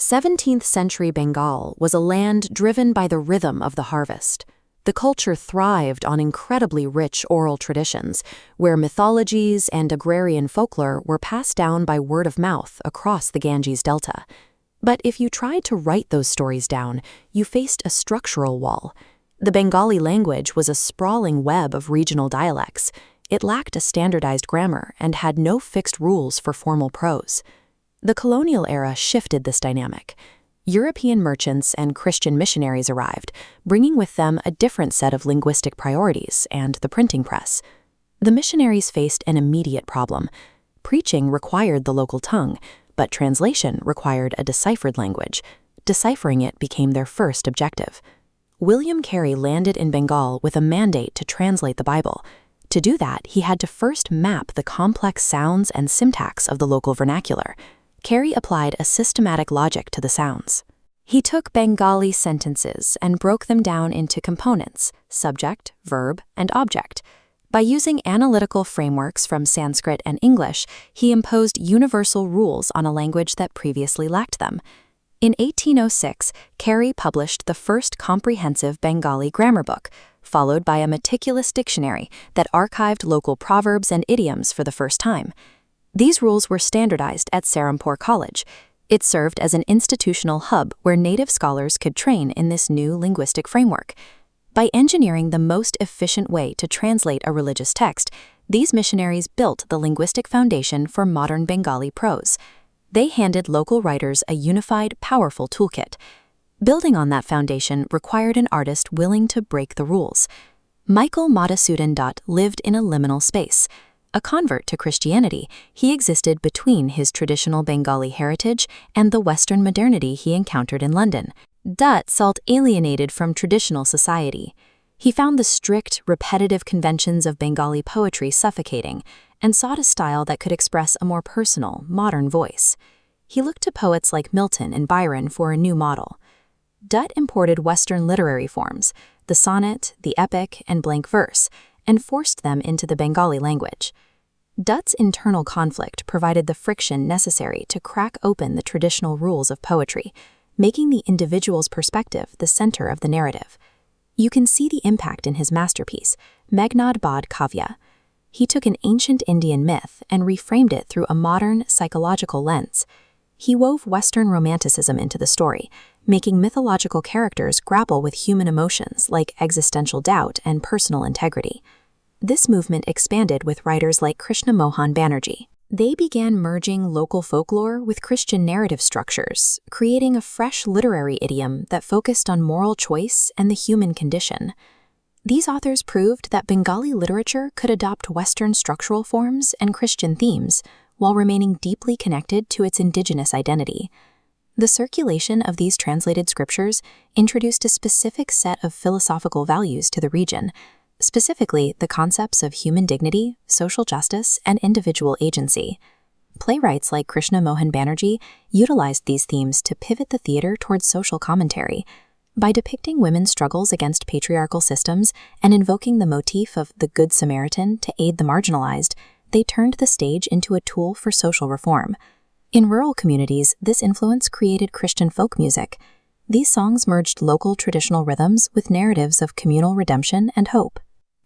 17th-century Bengal was a land driven by the rhythm of the harvest. The culture thrived on incredibly rich oral traditions, where mythologies and agrarian folklore were passed down by word of mouth across the Ganges Delta. But if you tried to write those stories down, you faced a structural wall. The Bengali language was a sprawling web of regional dialects. It lacked a standardized grammar and had no fixed rules for formal prose. The colonial era shifted this dynamic. European merchants and Christian missionaries arrived, bringing with them a different set of linguistic priorities and the printing press. The missionaries faced an immediate problem. Preaching required the local tongue, but translation required a deciphered language. Deciphering it became their first objective. William Carey landed in Bengal with a mandate to translate the Bible. To do that, he had to first map the complex sounds and syntax of the local vernacular. Carey applied a systematic logic to the sounds. He took Bengali sentences and broke them down into components: subject, verb, and object. By using analytical frameworks from Sanskrit and English, he imposed universal rules on a language that previously lacked them. In 1806, Carey published the first comprehensive Bengali grammar book, followed by a meticulous dictionary that archived local proverbs and idioms for the first time. These rules were standardized at Serampore College. It served as an institutional hub where native scholars could train in this new linguistic framework. By engineering the most efficient way to translate a religious text, these missionaries built the linguistic foundation for modern Bengali prose. They handed local writers a unified, powerful toolkit. Building on that foundation required an artist willing to break the rules. Madhusudan Dutt lived in a liminal space. A convert to Christianity, he existed between his traditional Bengali heritage and the Western modernity he encountered in London. Dutt felt alienated from traditional society. He found the strict, repetitive conventions of Bengali poetry suffocating and sought a style that could express a more personal, modern voice. He looked to poets like Milton and Byron for a new model. Dutt imported Western literary forms, the sonnet, the epic, and blank verse, and forced them into the Bengali language. Dutt's internal conflict provided the friction necessary to crack open the traditional rules of poetry, making the individual's perspective the center of the narrative. You can see the impact in his masterpiece, Meghnad Badh Kavya. He took an ancient Indian myth and reframed it through a modern, psychological lens. He wove Western romanticism into the story, making mythological characters grapple with human emotions like existential doubt and personal integrity. This movement expanded with writers like Krishna Mohan Banerjee. They began merging local folklore with Christian narrative structures, creating a fresh literary idiom that focused on moral choice and the human condition. These authors proved that Bengali literature could adopt Western structural forms and Christian themes while remaining deeply connected to its indigenous identity. The circulation of these translated scriptures introduced a specific set of philosophical values to the region, specifically the concepts of human dignity, social justice, and individual agency. Playwrights like Krishna Mohan Banerjee utilized these themes to pivot the theater towards social commentary. By depicting women's struggles against patriarchal systems and invoking the motif of the Good Samaritan to aid the marginalized, they turned the stage into a tool for social reform. In rural communities, this influence created Christian folk music. These songs merged local traditional rhythms with narratives of communal redemption and hope.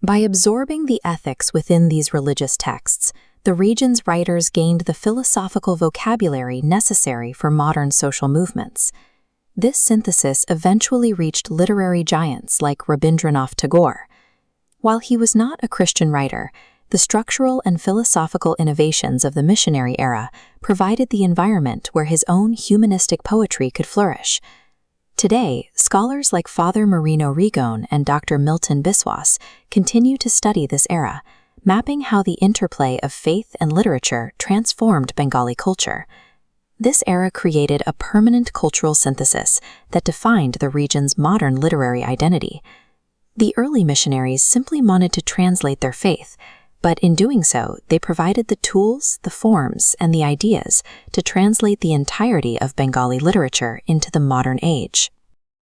By absorbing the ethics within these religious texts, the region's writers gained the philosophical vocabulary necessary for modern social movements. This synthesis eventually reached literary giants like Rabindranath Tagore. While he was not a Christian writer, the structural and philosophical innovations of the missionary era provided the environment where his own humanistic poetry could flourish. Today, scholars like Father Marino Rigone and Dr. Milton Biswas continue to study this era, mapping how the interplay of faith and literature transformed Bengali culture. This era created a permanent cultural synthesis that defined the region's modern literary identity. The early missionaries simply wanted to translate their faith, but in doing so, they provided the tools, the forms, and the ideas to translate the entirety of Bengali literature into the modern age.